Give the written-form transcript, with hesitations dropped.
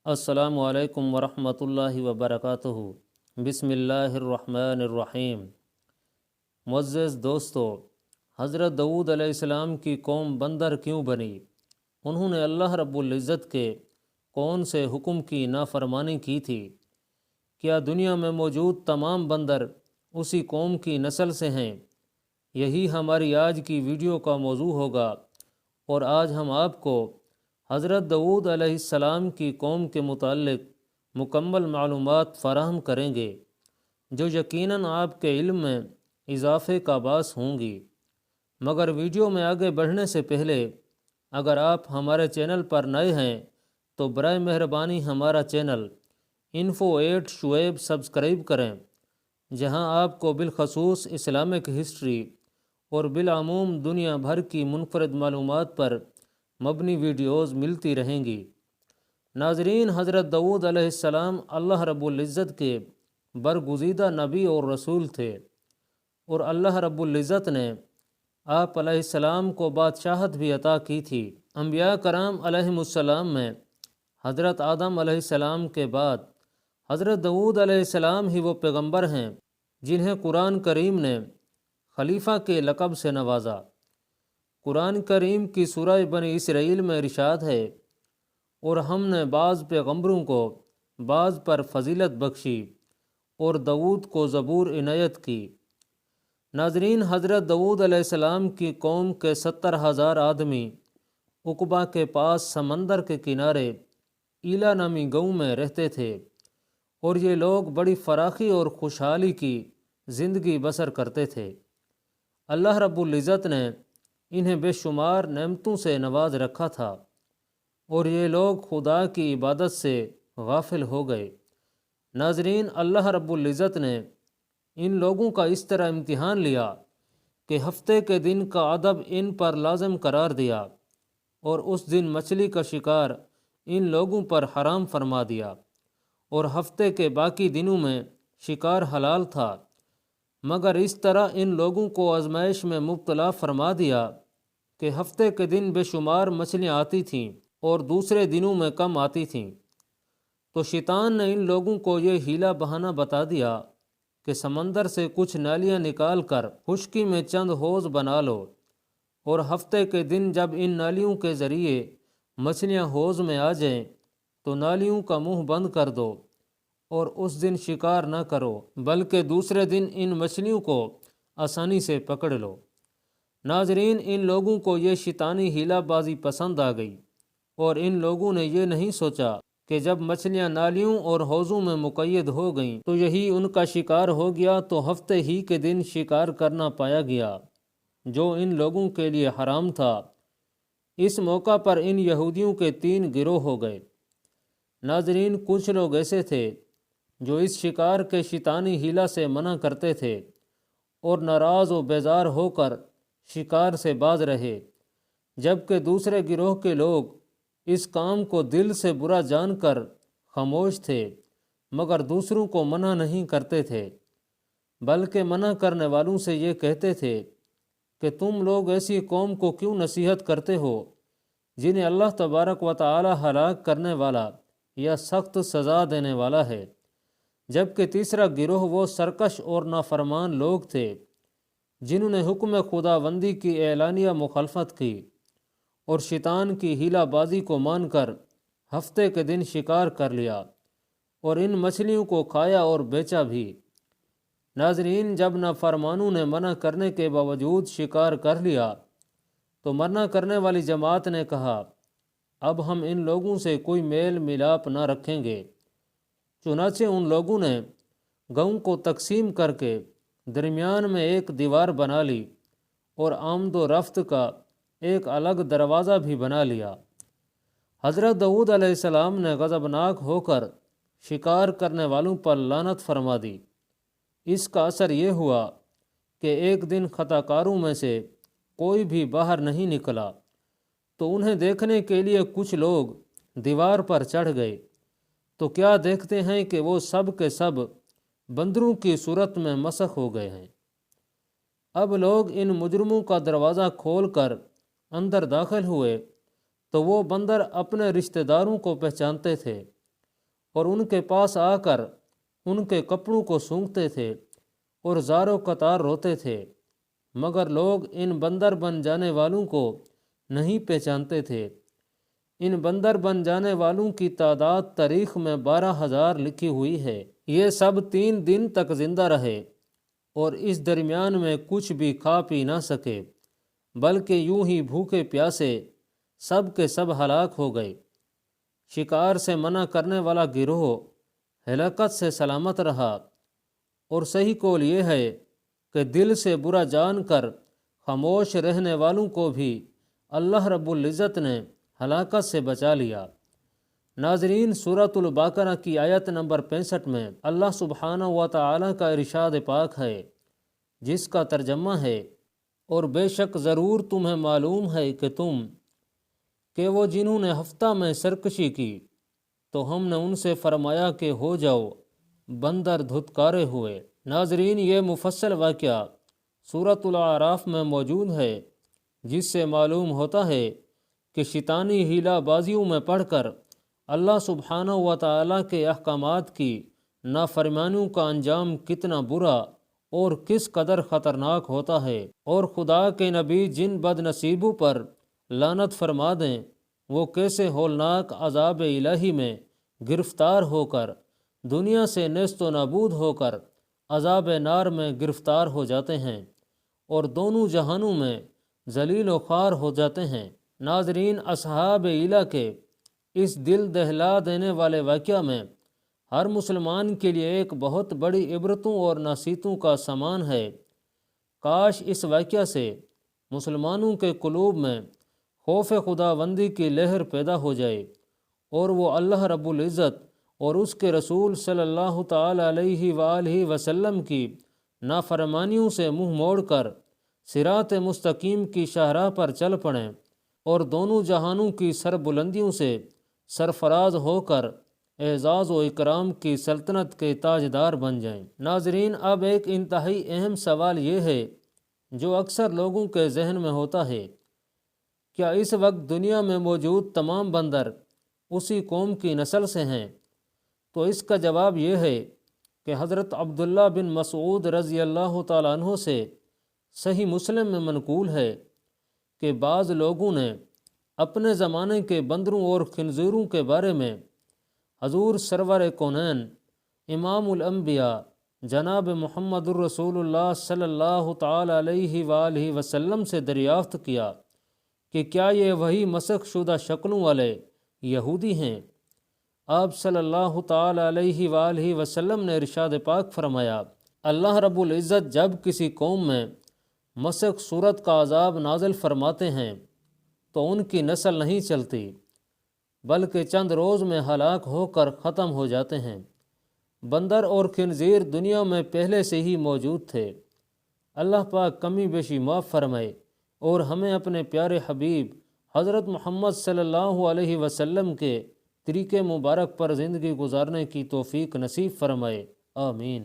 السلام علیکم ورحمۃ اللہ وبرکاتہ۔ بسم اللہ الرحمن الرحیم۔ معزز دوستو، حضرت داؤد علیہ السلام کی قوم بندر کیوں بنی؟ انہوں نے اللہ رب العزت کے کون سے حکم کی نافرمانی کی تھی؟ کیا دنیا میں موجود تمام بندر اسی قوم کی نسل سے ہیں؟ یہی ہماری آج کی ویڈیو کا موضوع ہوگا، اور آج ہم آپ کو حضرت داؤد علیہ السلام کی قوم کے متعلق مکمل معلومات فراہم کریں گے، جو یقیناً آپ کے علم میں اضافے کا باعث ہوں گی۔ مگر ویڈیو میں آگے بڑھنے سے پہلے اگر آپ ہمارے چینل پر نئے ہیں تو برائے مہربانی ہمارا چینل info8 شعیب سبسکرائب کریں، جہاں آپ کو بالخصوص اسلامک ہسٹری اور بالعموم دنیا بھر کی منفرد معلومات پر مبنی ویڈیوز ملتی رہیں گی۔ ناظرین، حضرت داؤد علیہ السلام اللہ رب العزت کے برگزیدہ نبی اور رسول تھے، اور اللہ رب العزت نے آپ علیہ السلام کو بادشاہت بھی عطا کی تھی۔ انبیاء کرام علیہم السلام میں حضرت آدم علیہ السلام کے بعد حضرت داؤد علیہ السلام ہی وہ پیغمبر ہیں جنہیں قرآن کریم نے خلیفہ کے لقب سے نوازا۔ قرآن کریم کی سورہ بنی اسرائیل میں ارشاد ہے، اور ہم نے بعض پیغمبروں کو بعض پر فضیلت بخشی اور داؤد کو زبور عنایت کی۔ ناظرین، حضرت داؤد علیہ السلام کی قوم کے 70,000 آدمی عقبہ کے پاس سمندر کے کنارے ایلا نامی گاؤں میں رہتے تھے، اور یہ لوگ بڑی فراخی اور خوشحالی کی زندگی بسر کرتے تھے۔ اللہ رب العزت نے انہیں بے شمار نعمتوں سے نواز رکھا تھا، اور یہ لوگ خدا کی عبادت سے غافل ہو گئے۔ ناظرین، اللہ رب العزت نے ان لوگوں کا اس طرح امتحان لیا کہ ہفتے کے دن کا ادب ان پر لازم قرار دیا، اور اس دن مچھلی کا شکار ان لوگوں پر حرام فرما دیا، اور ہفتے کے باقی دنوں میں شکار حلال تھا۔ مگر اس طرح ان لوگوں کو آزمائش میں مبتلا فرما دیا کہ ہفتے کے دن بے شمار مچھلیاں آتی تھیں اور دوسرے دنوں میں کم آتی تھیں۔ تو شیطان نے ان لوگوں کو یہ ہیلا بہانہ بتا دیا کہ سمندر سے کچھ نالیاں نکال کر خشکی میں چند حوض بنا لو، اور ہفتے کے دن جب ان نالیوں کے ذریعے مچھلیاں حوض میں آ جائیں تو نالیوں کا منہ بند کر دو، اور اس دن شکار نہ کرو، بلکہ دوسرے دن ان مچھلیوں کو آسانی سے پکڑ لو۔ ناظرین، ان لوگوں کو یہ شیطانی ہیلا بازی پسند آ گئی، اور ان لوگوں نے یہ نہیں سوچا کہ جب مچھلیاں نالیوں اور حوضوں میں مقید ہو گئیں تو یہی ان کا شکار ہو گیا، تو ہفتے ہی کے دن شکار کرنا پایا گیا جو ان لوگوں کے لیے حرام تھا۔ اس موقع پر ان یہودیوں کے 3 گروہ ہو گئے۔ ناظرین، کچھ لوگ ایسے تھے جو اس شکار کے شیطانی ہیلا سے منع کرتے تھے اور ناراض و بیزار ہو کر شکار سے باز رہے، جبکہ دوسرے گروہ کے لوگ اس کام کو دل سے برا جان کر خاموش تھے، مگر دوسروں کو منع نہیں کرتے تھے، بلکہ منع کرنے والوں سے یہ کہتے تھے کہ تم لوگ ایسی قوم کو کیوں نصیحت کرتے ہو جنہیں اللہ تبارک و تعالی ہلاک کرنے والا یا سخت سزا دینے والا ہے۔ جبکہ تیسرا گروہ وہ سرکش اور نافرمان لوگ تھے جنہوں نے حکم خداوندی کی اعلانیہ مخالفت کی اور شیطان کی ہیلا بازی کو مان کر ہفتے کے دن شکار کر لیا اور ان مچھلیوں کو کھایا اور بیچا بھی۔ ناظرین، جب نافرمانوں نے منع کرنے کے باوجود شکار کر لیا تو منع کرنے والی جماعت نے کہا، اب ہم ان لوگوں سے کوئی میل ملاپ نہ رکھیں گے۔ چنانچہ ان لوگوں نے گاؤں کو تقسیم کر کے درمیان میں ایک دیوار بنا لی اور آمد و رفت کا ایک الگ دروازہ بھی بنا لیا۔ حضرت داؤد علیہ السلام نے غضبناک ہو کر شکار کرنے والوں پر لعنت فرما دی۔ اس کا اثر یہ ہوا کہ ایک دن خطا کاروں میں سے کوئی بھی باہر نہیں نکلا، تو انہیں دیکھنے کے لیے کچھ لوگ دیوار پر چڑھ گئے، تو کیا دیکھتے ہیں کہ وہ سب کے سب بندروں کی صورت میں مسخ ہو گئے ہیں۔ اب لوگ ان مجرموں کا دروازہ کھول کر اندر داخل ہوئے تو وہ بندر اپنے رشتہ داروں کو پہچانتے تھے اور ان کے پاس آ کر ان کے کپڑوں کو سونگھتے تھے اور زاروں قطار روتے تھے، مگر لوگ ان بندر بن جانے والوں کو نہیں پہچانتے تھے۔ ان بندر بن جانے والوں کی تعداد تاریخ میں 12,000 لکھی ہوئی ہے۔ یہ سب 3 دن تک زندہ رہے اور اس درمیان میں کچھ بھی کھا پی نہ سکے، بلکہ یوں ہی بھوکے پیاسے سب کے سب ہلاک ہو گئے۔ شکار سے منع کرنے والا گروہ ہلاکت سے سلامت رہا، اور صحیح قول یہ ہے کہ دل سے برا جان کر خاموش رہنے والوں کو بھی اللہ رب العزت نے ہلاکت سے بچا لیا۔ ناظرین، سورۃ البقرہ کی آیت نمبر 65 میں اللہ سبحانہ و تعالی کا ارشاد پاک ہے، جس کا ترجمہ ہے، اور بے شک ضرور تمہیں معلوم ہے کہ وہ جنہوں نے ہفتہ میں سرکشی کی تو ہم نے ان سے فرمایا کہ ہو جاؤ بندر دھتکارے ہوئے۔ ناظرین، یہ مفصل واقعہ سورۃ الاعراف میں موجود ہے، جس سے معلوم ہوتا ہے کہ شیطانی ہیلہ بازیوں میں پڑھ کر اللہ سبحانہ و تعالیٰ کے احکامات کی نافرمانیوں کا انجام کتنا برا اور کس قدر خطرناک ہوتا ہے، اور خدا کے نبی جن بد نصیبوں پر لعنت فرما دیں وہ کیسے ہولناک عذاب الہی میں گرفتار ہو کر دنیا سے نیست و نابود ہو کر عذاب نار میں گرفتار ہو جاتے ہیں اور دونوں جہانوں میں ذلیل و خوار ہو جاتے ہیں۔ ناظرین، اصحاب ایلہ کے اس دل دہلا دینے والے واقعہ میں ہر مسلمان کے لیے ایک بہت بڑی عبرتوں اور نصیحتوں کا سامان ہے۔ کاش اس واقعہ سے مسلمانوں کے قلوب میں خوف خداوندی کی لہر پیدا ہو جائے اور وہ اللہ رب العزت اور اس کے رسول صلی اللہ تعالی علیہ وآلہ وسلم کی نافرمانیوں سے منہ موڑ کر صراط مستقیم کی شاہراہ پر چل پڑیں اور دونوں جہانوں کی سربلندیوں سے سرفراز ہو کر اعزاز و اکرام کی سلطنت کے تاجدار بن جائیں۔ ناظرین، اب ایک انتہائی اہم سوال یہ ہے جو اکثر لوگوں کے ذہن میں ہوتا ہے، کیا اس وقت دنیا میں موجود تمام بندر اسی قوم کی نسل سے ہیں؟ تو اس کا جواب یہ ہے کہ حضرت عبداللہ بن مسعود رضی اللہ تعالیٰ عنہ سے صحیح مسلم میں منقول ہے کہ بعض لوگوں نے اپنے زمانے کے بندروں اور خنزیروں کے بارے میں حضور سرور کونین امام الانبیاء جناب محمد الرسول اللہ صلی اللہ تعالی علیہ وآلہ وسلم سے دریافت کیا کہ کیا یہ وہی مسخ شدہ شکلوں والے یہودی ہیں؟ آپ صلی اللہ تعالی علیہ وآلہ وسلم نے ارشاد پاک فرمایا، اللہ رب العزت جب کسی قوم میں مسخ صورت کا عذاب نازل فرماتے ہیں تو ان کی نسل نہیں چلتی، بلکہ چند روز میں ہلاک ہو کر ختم ہو جاتے ہیں۔ بندر اور خنزیر دنیا میں پہلے سے ہی موجود تھے۔ اللہ پاک کمی بیشی معاف فرمائے اور ہمیں اپنے پیارے حبیب حضرت محمد صلی اللہ علیہ وسلم کے طریقے مبارک پر زندگی گزارنے کی توفیق نصیب فرمائے، آمین۔